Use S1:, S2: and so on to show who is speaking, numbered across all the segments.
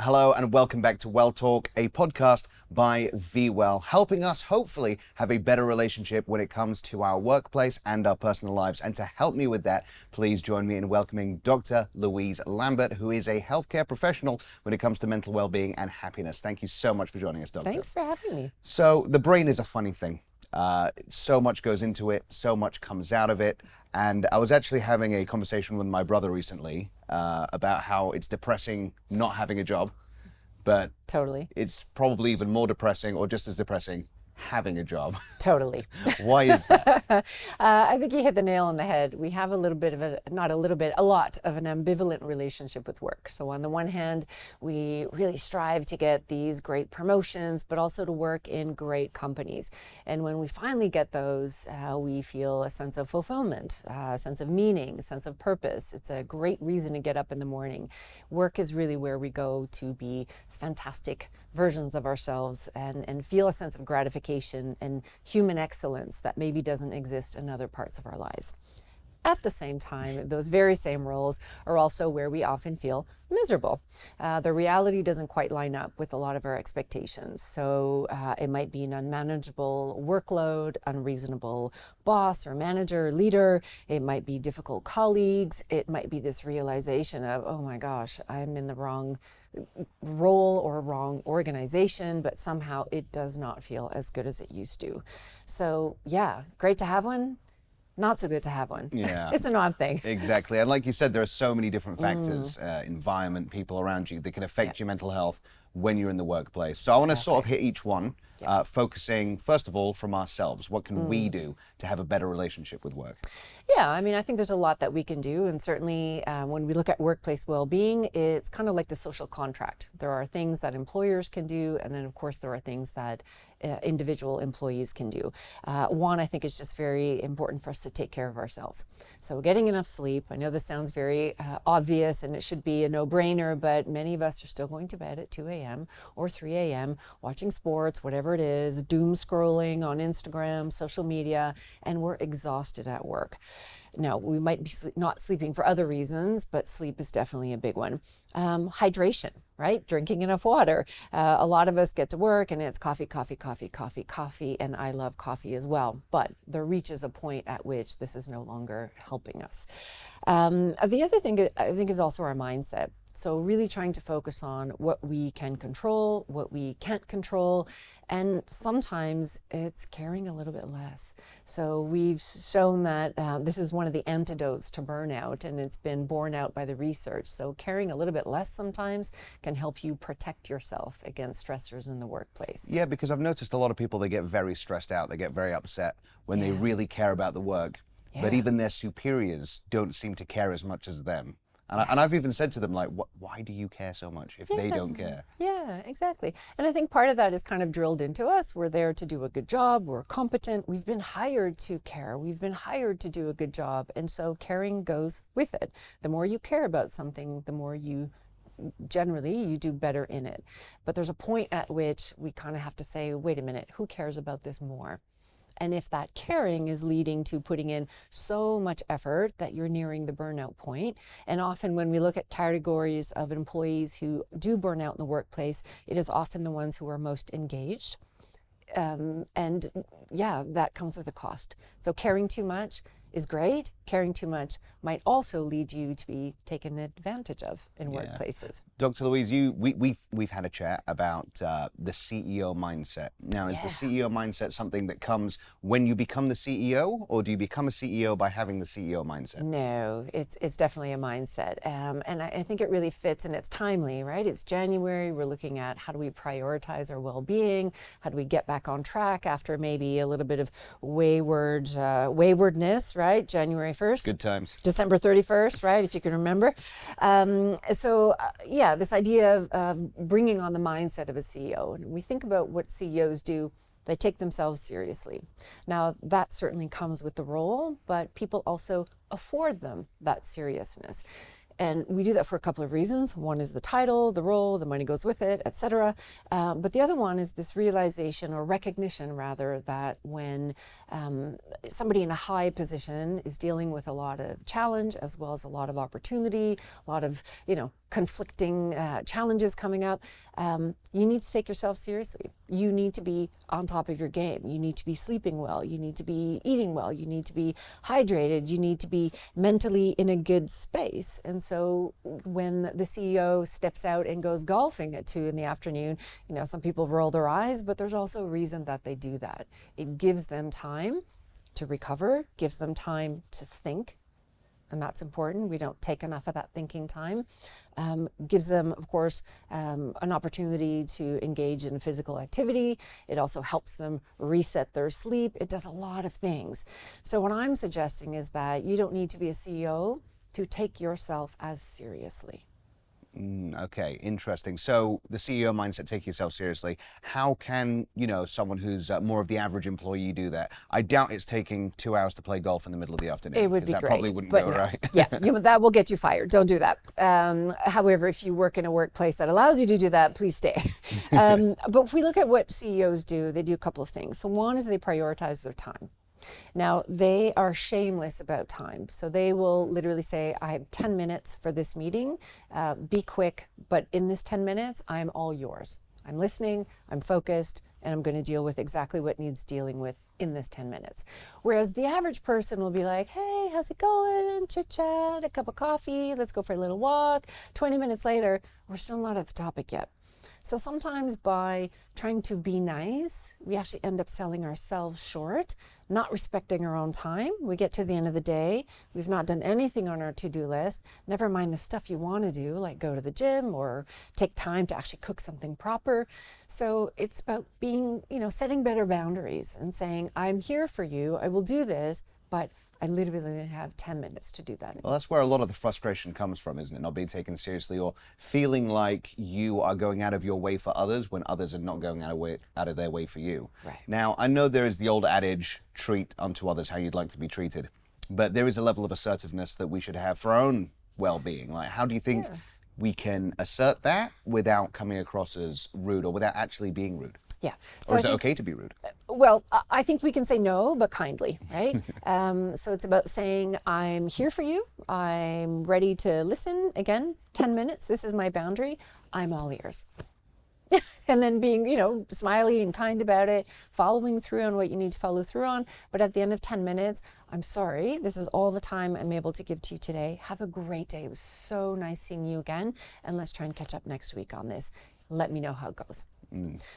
S1: Hello and welcome back to Well Talk, a podcast by VIWELL, helping us hopefully have a better relationship when it comes to our workplace and our personal lives. And to help me with that, please join me in welcoming Dr. Louise Lambert, who is a healthcare professional when it comes to mental well-being and happiness. Thank you so much for joining us, Doctor.
S2: Thanks for having me.
S1: So the brain is a funny thing. So much goes into it, so much comes out of it. And I was actually having a conversation with my brother recently about how it's depressing not having a job, but
S2: Totally.
S1: it's probably even more depressing or just as depressing having a job.
S2: Totally.
S1: Why is that?
S2: I think you hit the nail on the head. We have a lot of an ambivalent relationship with work. So on the one hand, we really strive to get these great promotions, but also to work in great companies. And when we finally get those, we feel a sense of fulfillment, a sense of meaning, a sense of purpose. It's a great reason to get up in the morning. Work is really where we go to be fantastic versions of ourselves and feel a sense of gratification and human excellence that maybe doesn't exist in other parts of our lives. At the same time, those very same roles are also where we often feel miserable. The reality doesn't quite line up with a lot of our expectations. So it might be an unmanageable workload, unreasonable boss or manager or leader. It might be difficult colleagues. It might be this realization of, oh my gosh, I'm in the wrong role or wrong organization, but somehow it does not feel as good as it used to. So yeah, great to have one. Not so good to have one.
S1: Yeah.
S2: It's an odd thing.
S1: Exactly. And like you said, there are so many different factors, environment, people around you that can affect your mental health when you're in the workplace. So I want to sort of hit each one, focusing first of all from ourselves. What can we do to have a better relationship with work?
S2: Yeah, I mean, I think there's a lot that we can do. And certainly when we look at workplace well-being, it's kind of like the social contract. There are things that employers can do. And then, of course, there are things that individual employees can do. One, I think it's just very important for us to take care of ourselves. So getting enough sleep. I know this sounds very obvious and it should be a no-brainer, but many of us are still going to bed at 2 a.m. or 3 a.m., watching sports, whatever it is, doom scrolling on Instagram, social media, and we're exhausted at work. Now, we might be not sleeping for other reasons, but sleep is definitely a big one. Hydration, right? Drinking enough water. A lot of us get to work and it's coffee, coffee, coffee, coffee, coffee, and I love coffee as well. But there reaches a point at which this is no longer helping us. The other thing I think is also our mindset. So really trying to focus on what we can control, what we can't control, and sometimes it's caring a little bit less. So we've shown that this is one of the antidotes to burnout, and it's been borne out by the research. So caring a little bit less sometimes can help you protect yourself against stressors in the workplace.
S1: Yeah, because I've noticed a lot of people, they get very stressed out, they get very upset when they really care about the work, but even their superiors don't seem to care as much as them. And I've even said to them, like, why do you care so much if they don't care?
S2: Yeah, exactly. And I think part of that is kind of drilled into us. We're there to do a good job. We're competent. We've been hired to care. We've been hired to do a good job. And so caring goes with it. The more you care about something, the more you do better in it. But there's a point at which we kind of have to say, wait a minute, who cares about this more? And if that caring is leading to putting in so much effort that you're nearing the burnout point, and often when we look at categories of employees who do burn out in the workplace, it is often the ones who are most engaged. That comes with a cost. So caring too much is great. Caring too much might also lead you to be taken advantage of in workplaces.
S1: Dr. Louise, we've had a chat about the CEO mindset. Now, is the CEO mindset something that comes when you become the CEO, or do you become a CEO by having the CEO mindset?
S2: No, it's definitely a mindset. And I think it really fits, and it's timely, right? It's January. We're looking at how do we prioritize our well-being? How do we get back on track after maybe a little bit of waywardness, right? January 1st.
S1: Good times.
S2: December 31st, right? If you can remember. This idea of bringing on the mindset of a CEO. And we think about what CEOs do. They take themselves seriously. Now, that certainly comes with the role, but people also afford them that seriousness. And we do that for a couple of reasons. One is the title, the role, the money goes with it, etc. But the other one is this realization or recognition, rather, that when somebody in a high position is dealing with a lot of challenge as well as a lot of opportunity, a lot of, conflicting challenges coming up, you need to take yourself seriously. You need to be on top of your game. You need to be sleeping well. You need to be eating well. You need to be hydrated. You need to be mentally in a good space. And so when the CEO steps out and goes golfing at 2 p.m, some people roll their eyes, but there's also a reason that they do that. It gives them time to recover, gives them time to think. And that's important. We don't take enough of that thinking time. Gives them, of course, an opportunity to engage in physical activity. It also helps them reset their sleep. It does a lot of things. So what I'm suggesting is that you don't need to be a CEO to take yourself as seriously.
S1: Okay, interesting. So the CEO mindset, take yourself seriously. How can, someone who's more of the average employee do that? I doubt it's taking 2 hours to play golf in the middle of the afternoon.
S2: It would be
S1: that
S2: great.
S1: Probably wouldn't
S2: but
S1: go
S2: no.
S1: right.
S2: Yeah, that will get you fired. Don't do that. However, if you work in a workplace that allows you to do that, please stay. But if we look at what CEOs do, they do a couple of things. So one is they prioritize their time. Now, they are shameless about time. So they will literally say, I have 10 minutes for this meeting. Be quick, but in this 10 minutes, I'm all yours. I'm listening, I'm focused, and I'm going to deal with exactly what needs dealing with in this 10 minutes. Whereas the average person will be like, hey, how's it going? Chit chat, a cup of coffee, let's go for a little walk. 20 minutes later, we're still not at the topic yet. So sometimes by trying to be nice, we actually end up selling ourselves short, not respecting our own time. We get to the end of the day, we've not done anything on our to-do list, never mind the stuff you want to do, like go to the gym or take time to actually cook something proper. So it's about being, setting better boundaries and saying, I'm here for you, I will do this, but I literally have 10 minutes to do that.
S1: Well, that's where a lot of the frustration comes from, isn't it? Not being taken seriously or feeling like you are going out of your way for others when others are not going out of their way for you.
S2: Right.
S1: Now, I know there is the old adage, treat unto others how you'd like to be treated, but there is a level of assertiveness that we should have for our own well-being. Like, how do you think we can assert that without coming across as rude or without actually being rude?
S2: Yeah.
S1: So or is it okay to be rude?
S2: Well, I think we can say no, but kindly, right? So it's about saying, I'm here for you. I'm ready to listen. Again, 10 minutes. This is my boundary. I'm all ears. And then being, smiley and kind about it, following through on what you need to follow through on. But at the end of 10 minutes, I'm sorry, this is all the time I'm able to give to you today. Have a great day. It was so nice seeing you again. And let's try and catch up next week on this. Let me know how it goes.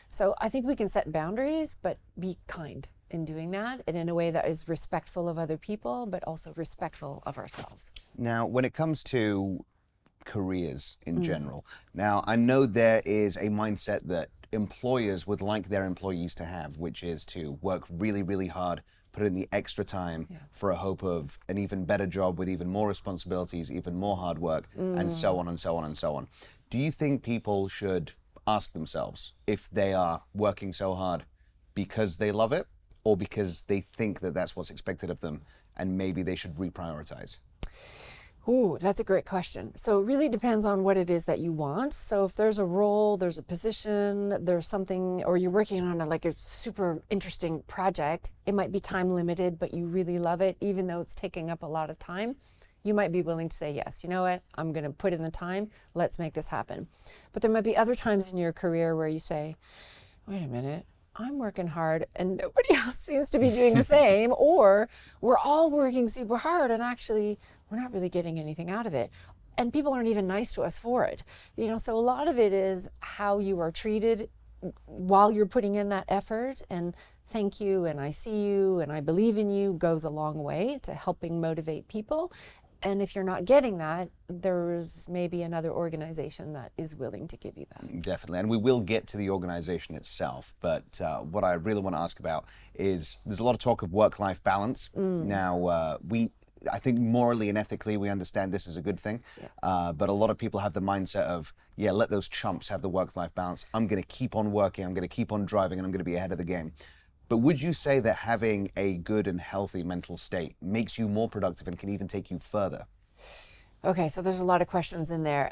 S2: So I think we can set boundaries, but be kind in doing that and in a way that is respectful of other people, but also respectful of ourselves.
S1: Now, when it comes to careers in general, now I know there is a mindset that employers would like their employees to have, which is to work really, really hard, put in the extra time for a hope of an even better job with even more responsibilities, even more hard work, and so on and so on and so on. Do you think people should ask themselves if they are working so hard because they love it or because they think that that's what's expected of them and maybe they should reprioritize?
S2: Ooh, that's a great question. So it really depends on what it is that you want. So if there's a role, there's a position, there's something, or you're working on a super interesting project, it might be time limited, but you really love it, even though it's taking up a lot of time. You might be willing to say, yes, you know what, I'm going to put in the time, let's make this happen. But there might be other times in your career where you say, wait a minute, I'm working hard and nobody else seems to be doing the same, or we're all working super hard and actually we're not really getting anything out of it. And people aren't even nice to us for it. So a lot of it is how you are treated while you're putting in that effort, and thank you and I see you and I believe in you goes a long way to helping motivate people. And if you're not getting that, there's maybe another organization that is willing to give you that.
S1: Definitely, and we will get to the organization itself, but what I really want to ask about is there's a lot of talk of work-life balance. Now, I think morally and ethically we understand this is a good thing, but a lot of people have the mindset of, let those chumps have the work-life balance. I'm going to keep on working, I'm going to keep on driving, and I'm going to be ahead of the game. But would you say that having a good and healthy mental state makes you more productive and can even take you further?
S2: Okay, so there's a lot of questions in there.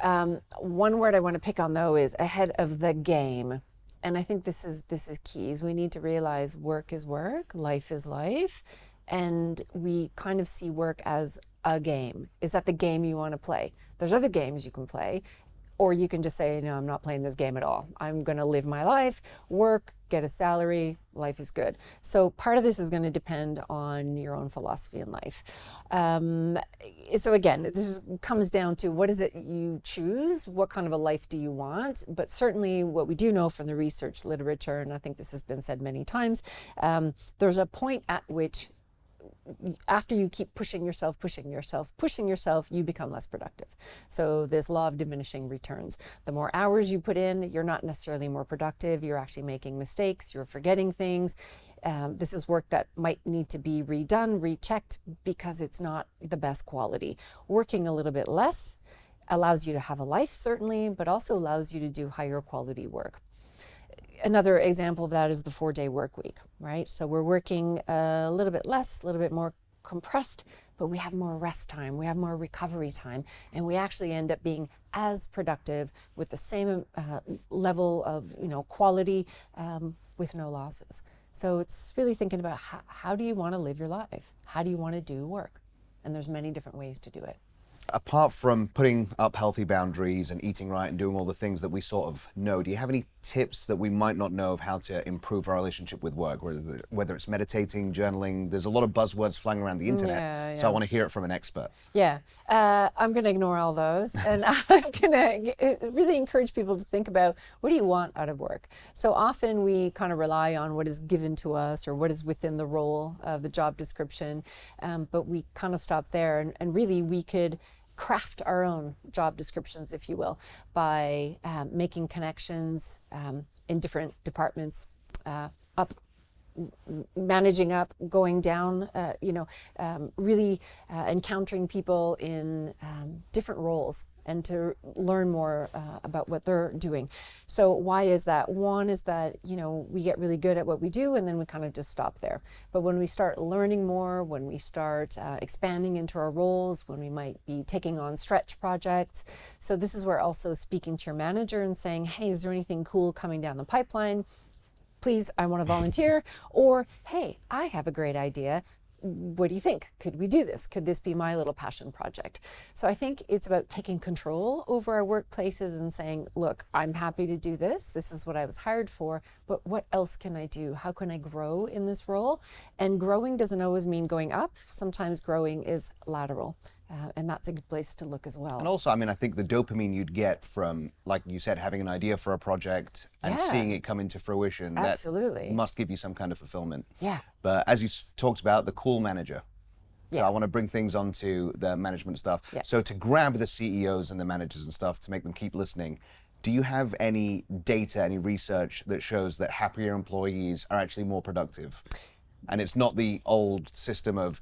S2: One word I want to pick on though is ahead of the game. And I think this is key. Is we need to realize work is work, life is life, and we kind of see work as a game. Is that the game you want to play? There's other games you can play, or you can just say, no, I'm not playing this game at all. I'm going to live my life, work, get a salary, life is good. So part of this is going to depend on your own philosophy in life. So again, comes down to what is it you choose? What kind of a life do you want? But certainly what we do know from the research literature, and I think this has been said many times, there's a point at which after you keep pushing yourself, you become less productive. So this law of diminishing returns. The more hours you put in, you're not necessarily more productive. You're actually making mistakes. You're forgetting things. This is work that might need to be redone, rechecked, because it's not the best quality. Working a little bit less allows you to have a life, certainly, but also allows you to do higher quality work. Another example of that is the 4-day work week, right? So we're working a little bit less, a little bit more compressed, but we have more rest time, we have more recovery time, and we actually end up being as productive with the same level of quality with no losses. So it's really thinking about how do you want to live your life? How do you want to do work? And there's many different ways to do it.
S1: Apart from putting up healthy boundaries and eating right and doing all the things that we sort of know, do you have any tips that we might not know of how to improve our relationship with work, whether it's meditating, journaling? There's a lot of buzzwords flying around the internet, so I want to hear it from an expert.
S2: Yeah, I'm going to ignore all those, and I'm going to really encourage people to think about, what do you want out of work? So often we kind of rely on what is given to us or what is within the role of the job description, but we kind of stop there, and really we could craft our own job descriptions, if you will, by making connections in different departments, up, managing up, going down, really encountering people in different roles, and to learn more about what they're doing. So why is that? One is that, we get really good at what we do and then we kind of just stop there. But when we start learning more, when we start expanding into our roles, when we might be taking on stretch projects. So this is where also speaking to your manager and saying, hey, is there anything cool coming down the pipeline? Please, I want to volunteer. Or, hey, I have a great idea. What do you think? Could we do this? Could this be my little passion project? So I think it's about taking control over our workplaces and saying, look, I'm happy to do this. This is what I was hired for, but what else can I do? How can I grow in this role? And growing doesn't always mean going up. Sometimes growing is lateral. And that's a good place to look as well.
S1: And also, I think the dopamine you'd get from, like you said, having an idea for a project and seeing it come into fruition,
S2: absolutely,
S1: that must give you some kind of fulfillment.
S2: Yeah.
S1: But as you talked about, the cool manager. So
S2: Yeah.
S1: I want to bring things onto the management stuff.
S2: Yeah.
S1: So to grab the CEOs and the managers and stuff to make them keep listening, do you have any data, any research that shows that happier employees are actually more productive? And it's not the old system of,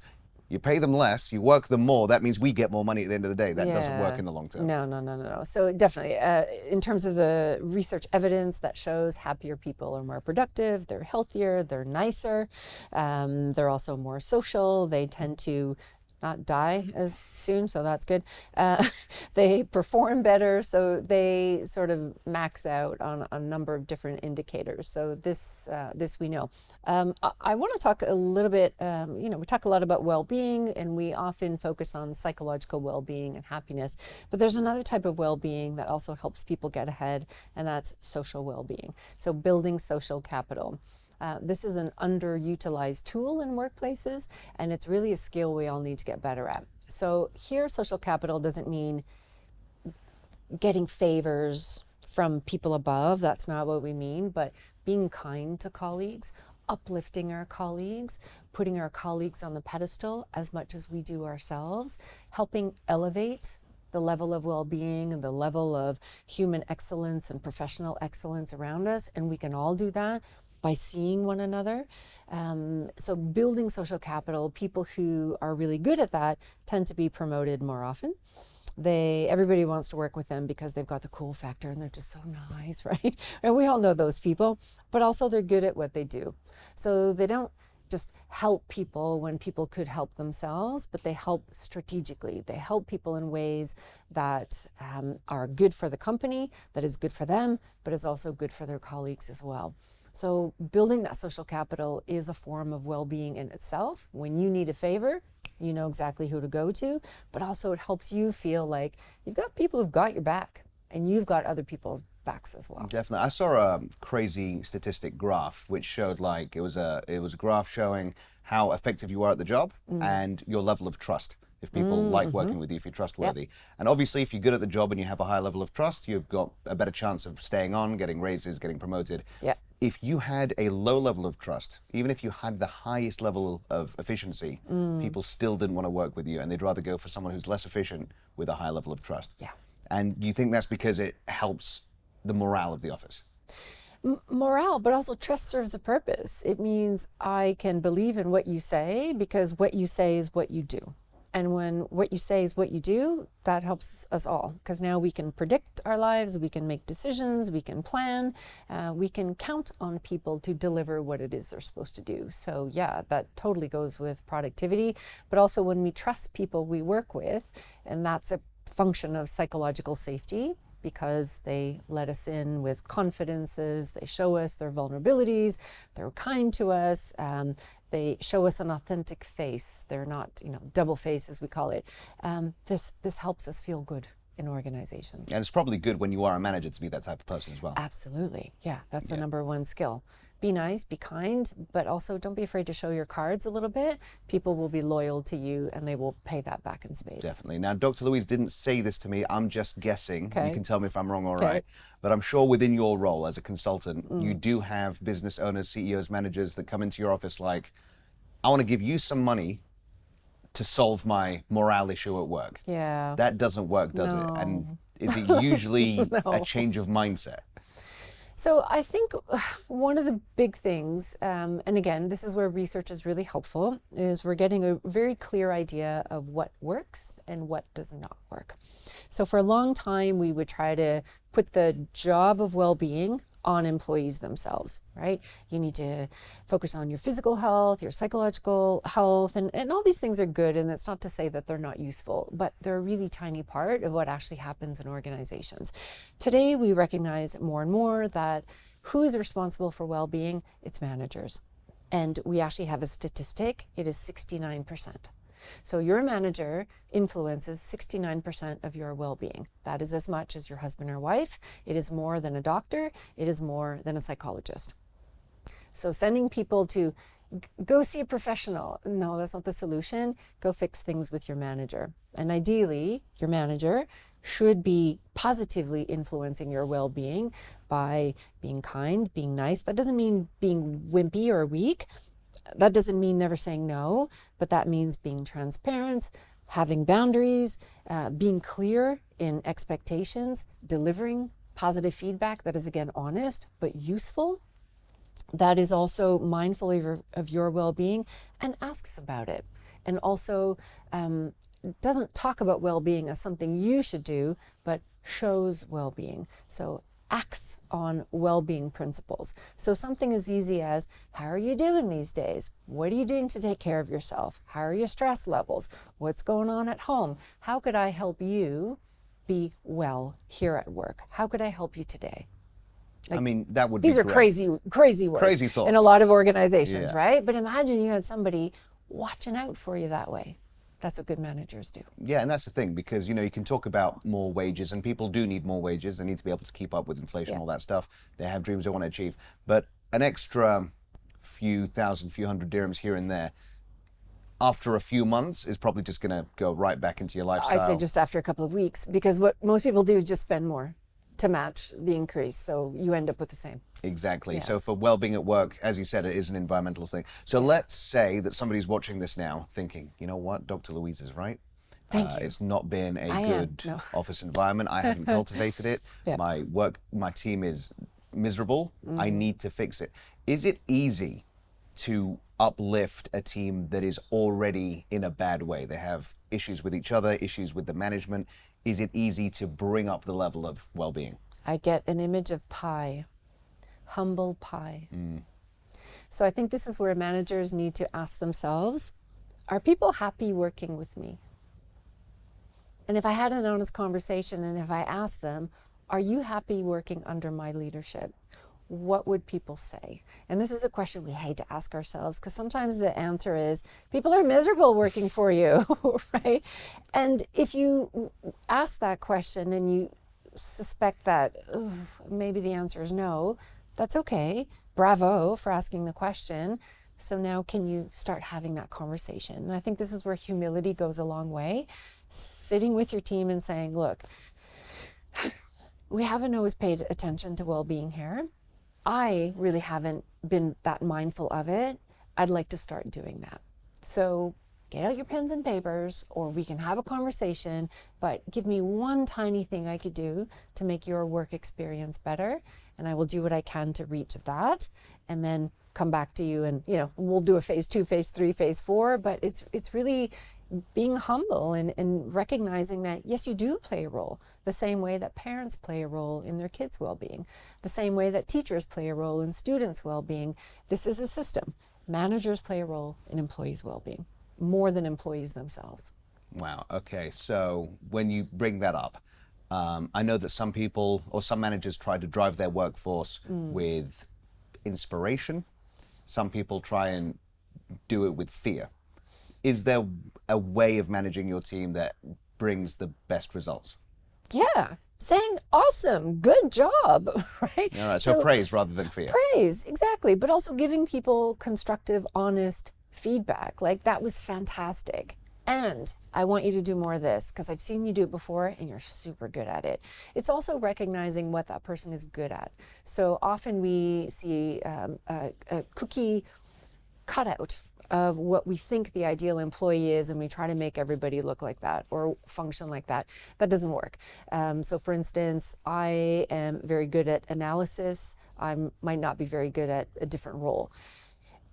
S1: you pay them less, you work them more, that means we get more money at the end of the day. That doesn't work in the long term.
S2: No. So definitely, in terms of the research evidence that shows happier people are more productive, they're healthier, they're nicer, they're also more social, they tend to not die as soon, so that's good. They perform better, so they sort of max out on a number of different indicators. So this we know. I want to talk a little bit, we talk a lot about well-being, and we often focus on psychological well-being and happiness, but there's another type of well-being that also helps people get ahead, and that's social well-being. So building social capital. This is an underutilized tool in workplaces, and it's really a skill we all need to get better at. So here, social capital doesn't mean getting favors from people above. That's not what we mean, but being kind to colleagues, uplifting our colleagues, putting our colleagues on the pedestal as much as we do ourselves, helping elevate the level of well-being and the level of human excellence and professional excellence around us, and we can all do that by seeing one another. So building social capital, people who are really good at that tend to be promoted more often. Everybody wants to work with them because they've got the cool factor and they're just so nice, right? And we all know those people, but also they're good at what they do. So they don't just help people when people could help themselves, but they help strategically. They help people in ways that are good for the company, that is good for them, but is also good for their colleagues as well. So building that social capital is a form of well-being in itself. When you need a favor, you know exactly who to go to, but also it helps you feel like you've got people who've got your back and you've got other people's backs as well.
S1: Definitely. I saw a crazy statistic graph which showed like it was a graph showing how effective you are at the job and your level of trust. If people like working with you, if you're trustworthy. Yep. And obviously if you're good at the job and you have a high level of trust, you've got a better chance of staying on, getting raises, getting promoted.
S2: Yep.
S1: If you had a low level of trust, even if you had the highest level of efficiency, people still didn't want to work with you and they'd rather go for someone who's less efficient with a high level of trust.
S2: Yeah.
S1: And do you think that's because it helps the morale of the office?
S2: Morale, but also trust serves a purpose. It means I can believe in what you say because what you say is what you do. And when what you say is what you do, that helps us all because now we can predict our lives, we can make decisions, we can plan, we can count on people to deliver what it is they're supposed to do. So yeah, that totally goes with productivity, but also when we trust people we work with, and that's a function of psychological safety because they let us in with confidences, they show us their vulnerabilities, they're kind to us, they show us an authentic face. They're not, double face as we call it. This helps us feel good in organizations.
S1: And it's probably good when you are a manager to be that type of person as well.
S2: Absolutely. Yeah, that's the number one skill. Be nice, be kind, but also don't be afraid to show your cards a little bit. People will be loyal to you and they will pay that back in spades.
S1: Definitely. Now, Dr. Louise didn't say this to me. I'm just guessing.
S2: Okay.
S1: You can tell me if I'm wrong or right. But I'm sure within your role as a consultant, you do have business owners, CEOs, managers that come into your office like, I want to give you some money to solve my morale issue at work.
S2: Yeah.
S1: That doesn't work, does it? And is it usually a change of mindset?
S2: So I think one of the big things, and again, this is where research is really helpful, is we're getting a very clear idea of what works and what does not work. So for a long time, we would try to put the job of well-being on employees themselves, right? You need to focus on your physical health, your psychological health, and all these things are good. And that's not to say that they're not useful, but they're a really tiny part of what actually happens in organizations. Today, we recognize more and more that who is responsible for well-being? It's managers. And we actually have a statistic. It is 69%. So your manager influences 69% of your well-being. That is as much as your husband or wife. It is more than a doctor. It is more than a psychologist. So sending people to go see a professional, no, that's not the solution. Go fix things with your manager. And ideally, your manager should be positively influencing your well-being by being kind, being nice. That doesn't mean being wimpy or weak. That doesn't mean never saying no, but that means being transparent, having boundaries, being clear in expectations, delivering positive feedback that is, again, honest but useful, that is also mindful of your well-being and asks about it. And also doesn't talk about well-being as something you should do, but shows well-being. So acts on well-being principles. So something as easy as, how are you doing these days? What are you doing to take care of yourself? How are your stress levels? What's going on at home? How could I help you be well here at work? How could I help you today?
S1: I mean, that would be
S2: These are crazy words.
S1: Crazy thoughts.
S2: In a lot of organizations, right? But imagine you had somebody watching out for you that way. That's what good managers do.
S1: Yeah, and that's the thing, because, you can talk about more wages, and people do need more wages. They need to be able to keep up with inflation, all that stuff. They have dreams they want to achieve. But an extra few thousand, few hundred dirhams here and there, after a few months, is probably just going to go right back into your lifestyle.
S2: I'd say just after a couple of weeks, because what most people do is just spend more to match the increase. So you end up with the same.
S1: Exactly. Yeah. So for well-being at work, as you said, it is an environmental thing. So let's say that somebody's watching this now thinking, you know what, Dr. Louise is right.
S2: Thank you.
S1: It's not been a good office environment. I haven't cultivated it. My team is miserable. I need to fix it. Is it easy to uplift a team that is already in a bad way? They have issues with each other, issues with the management. Is it easy to bring up the level of well-being?
S2: I get an image of pie, humble pie. So I think this is where managers need to ask themselves, are people happy working with me? And if I had an honest conversation and if I asked them, are you happy working under my leadership? What would people say? And this is a question we hate to ask ourselves because sometimes the answer is people are miserable working for you, right? And if you ask that question and you suspect that maybe the answer is no, that's okay. Bravo for asking the question. So now can you start having that conversation? And I think this is where humility goes a long way. Sitting with your team and saying, look, we haven't always paid attention to well-being here. I really haven't been that mindful of it. I'd like to start doing that. So get out your pens and papers, or we can have a conversation, but give me one tiny thing I could do to make your work experience better. And I will do what I can to reach that and then come back to you and, we'll do a phase 2, phase 3, phase 4, but it's really being humble and recognizing that, yes, you do play a role the same way that parents play a role in their kids' well-being, the same way that teachers play a role in students' well-being. This is a system. Managers play a role in employees' well-being more than employees themselves.
S1: Wow. Okay. So when you bring that up, I know that some people or some managers try to drive their workforce with inspiration. Some people try and do it with fear. Is there a way of managing your team that brings the best results?
S2: Yeah. Saying, awesome, good job, right?
S1: All right. So praise rather than fear.
S2: Praise, exactly. But also giving people constructive, honest feedback. Like, that was fantastic. And I want you to do more of this because I've seen you do it before and you're super good at it. It's also recognizing what that person is good at. So often we see a cookie cutout of what we think the ideal employee is, and we try to make everybody look like that or function like that. That doesn't work. So for instance, I am very good at analysis. I might not be very good at a different role.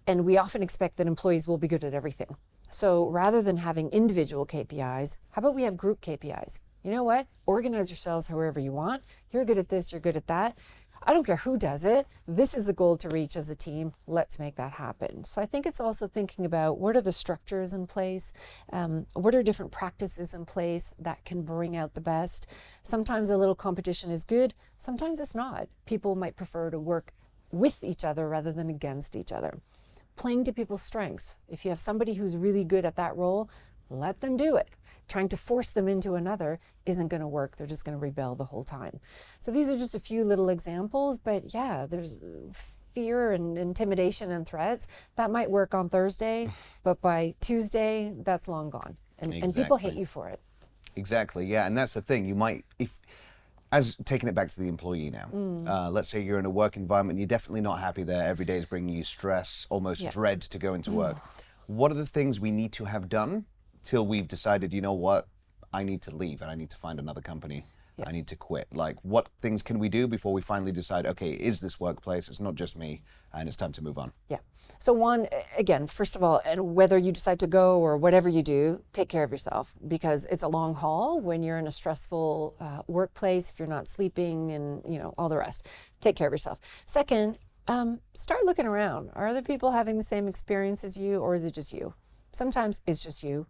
S2: And we often expect that employees will be good at everything. So rather than having individual KPIs, how about we have group KPIs? You know what? Organize yourselves however you want. You're good at this, you're good at that. I don't care who does it. This is the goal to reach as a team. Let's make that happen. So I think it's also thinking about what are the structures in place? What are different practices in place that can bring out the best? Sometimes a little competition is good. Sometimes it's not. People might prefer to work with each other rather than against each other. Playing to people's strengths. If you have somebody who's really good at that role, let them do it. Trying to force them into another isn't going to work. They're just going to rebel the whole time. So these are just a few little examples, but yeah, there's fear and intimidation and threats. That might work on Thursday, but by Tuesday, that's long gone. And people hate you for it.
S1: Exactly, yeah. And that's the thing. You might, as taking it back to the employee now, let's say you're in a work environment, you're definitely not happy there. Every day is bringing you stress, almost dread to go into work. What are the things we need to have done till we've decided, you know what, I need to leave and I need to find another company. I need to quit. Like, what things can we do before we finally decide, okay, is this workplace? It's not just me and it's time to move on. Yeah.
S2: So one, again, first of all, and whether you decide to go or whatever you do, take care of yourself because it's a long haul when you're in a stressful workplace, if you're not sleeping and, all the rest. Take care of yourself. Second, start looking around. Are other people having the same experience as you or is it just you? Sometimes it's just you.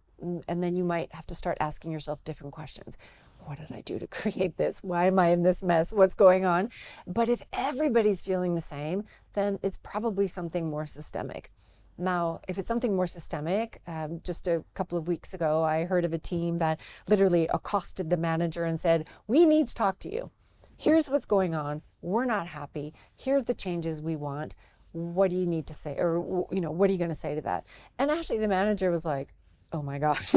S2: And then you might have to start asking yourself different questions. What did I do to create this? Why am I in this mess? What's going on? But if everybody's feeling the same, then it's probably something more systemic. Now, if it's something more systemic, just a couple of weeks ago, I heard of a team that literally accosted the manager and said, we need to talk to you. Here's what's going on. We're not happy. Here's the changes we want. What do you need to say? Or, what are you going to say to that? And actually the manager was like, oh my gosh,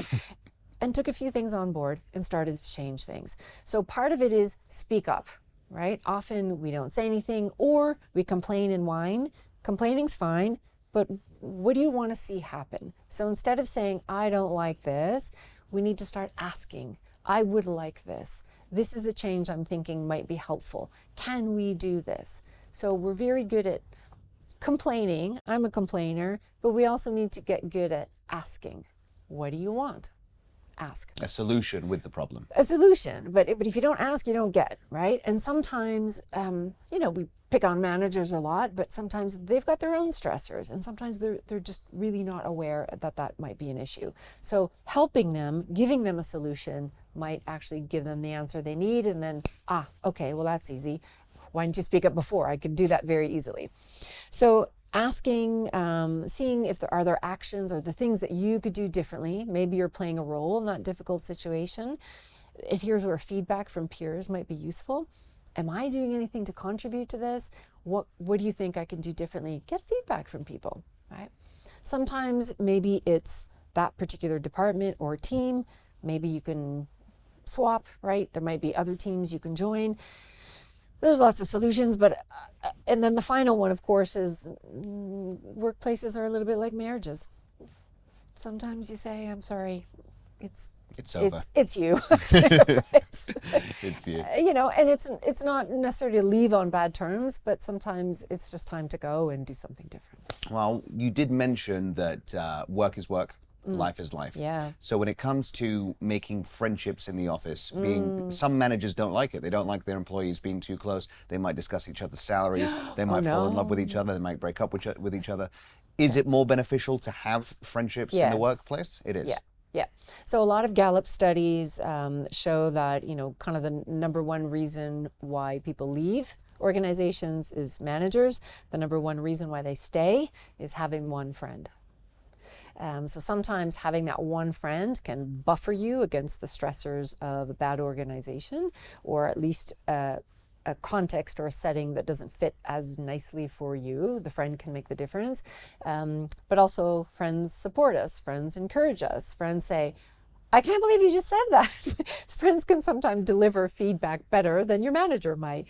S2: and took a few things on board and started to change things. So part of it is speak up, right? Often we don't say anything or we complain and whine. Complaining's fine, but what do you want to see happen? So instead of saying, I don't like this, we need to start asking, I would like this. This is a change I'm thinking might be helpful. Can we do this? So we're very good at complaining. I'm a complainer, but we also need to get good at asking. What do you want? ask.
S1: A solution with the problem.
S2: A solution, but if you don't ask, you don't get, right? And sometimes, we pick on managers a lot, but sometimes they've got their own stressors, and sometimes they're just really not aware that might be an issue. So helping them, giving them a solution might actually give them the answer they need, and then, okay, well, that's easy. Why didn't you speak up before? I could do that very easily. So asking, seeing if there are actions or the things that you could do differently. Maybe you're playing a role in that difficult situation. And here's where feedback from peers might be useful. Am I doing anything to contribute to this? What do you think I can do differently? Get feedback from people, right? Sometimes maybe it's that particular department or team. Maybe you can swap, right? There might be other teams you can join. There's lots of solutions, but and then the final one, of course, is workplaces are a little bit like marriages. Sometimes you say, "I'm sorry, it's
S1: over.
S2: It's you."
S1: It's you.
S2: And it's not necessarily to leave on bad terms, but sometimes it's just time to go and do something different.
S1: Well, you did mention that work is work. Life is life.
S2: Yeah.
S1: So when it comes to making friendships in the office, some managers don't like it. They don't like their employees being too close. They might discuss each other's salaries. They might fall in love with each other. They might break up with each other. Is it more beneficial to have friendships in the workplace? It is.
S2: Yeah. So a lot of Gallup studies show that, kind of the number one reason why people leave organizations is managers. The number one reason why they stay is having one friend. So sometimes having that one friend can buffer you against the stressors of a bad organization, or at least a context or a setting that doesn't fit as nicely for you. The friend can make the difference. But also friends support us, friends encourage us, friends say, I can't believe you just said that. Friends can sometimes deliver feedback better than your manager might.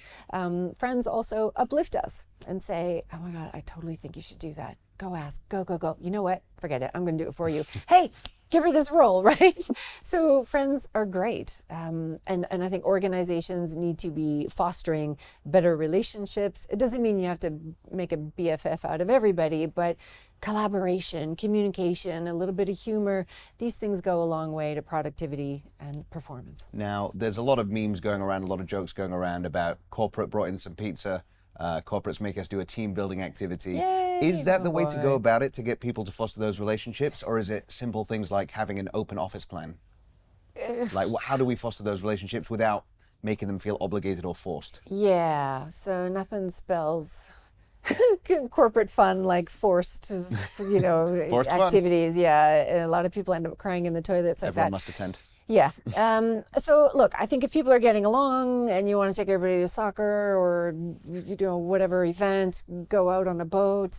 S2: Friends also uplift us and say, oh my God, I totally think you should do that. Go ask, go. You know what? Forget it. I'm going to do it for you. Hey, give her this role, right? So friends are great. And I think organizations need to be fostering better relationships. It doesn't mean you have to make a BFF out of everybody, but collaboration, communication, a little bit of humor, these things go a long way to productivity and performance.
S1: Now, there's a lot of memes going around, a lot of jokes going around about corporate brought in some pizza. Corporates make us do a team building activity.
S2: Yay,
S1: is that the way to go about it, to get people to foster those relationships? Or is it simple things like having an open office plan? Like, how do we foster those relationships without making them feel obligated or forced?
S2: Yeah, so nothing spells corporate fun like forced,
S1: Forced
S2: activities.
S1: Fun.
S2: Yeah, a lot of people end up crying in the toilets like
S1: Everyone
S2: that.
S1: must attend.
S2: Yeah. So look, I think if people are getting along and you want to take everybody to soccer or whatever event, go out on a boat,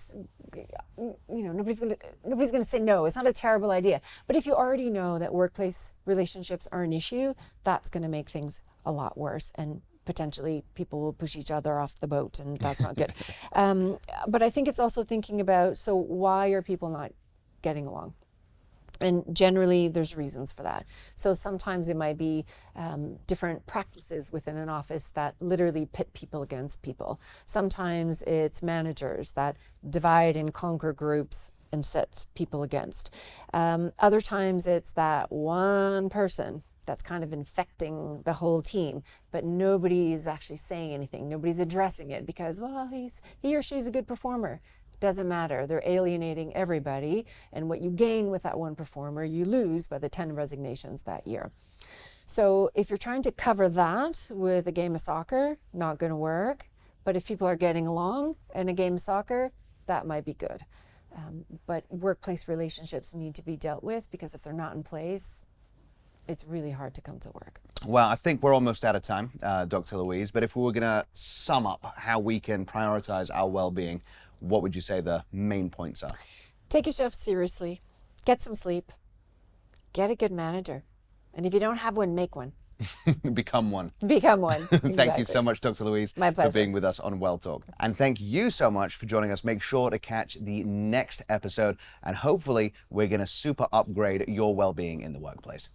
S2: nobody's gonna say no. It's not a terrible idea. But if you already know that workplace relationships are an issue, that's going to make things a lot worse, and potentially people will push each other off the boat, and that's not good. But I think it's also thinking about, so why are people not getting along? And generally, there's reasons for that. So sometimes it might be different practices within an office that literally pit people against people. Sometimes it's managers that divide and conquer groups and sets people against. Other times it's that one person that's kind of infecting the whole team, but nobody's actually saying anything. Nobody's addressing it because, well, he or she's a good performer. Doesn't matter. They're alienating everybody, and what you gain with that one performer, you lose by the 10 resignations that year. So if you're trying to cover that with a game of soccer, not going to work. But if people are getting along in a game of soccer, that might be good. But workplace relationships need to be dealt with, because if they're not in place, it's really hard to come to work.
S1: Well, I think we're almost out of time, Dr. Louise, but if we were going to sum up how we can prioritize our well-being, what would you say the main points are?
S2: Take yourself seriously. Get some sleep. Get a good manager. And if you don't have one, make one.
S1: Become one.
S2: Become one. Exactly.
S1: Thank you so much, Dr. Louise,
S2: My pleasure.
S1: for being with us on Well Talk. And thank you so much for joining us. Make sure to catch the next episode, and hopefully we're going to super upgrade your well-being in the workplace.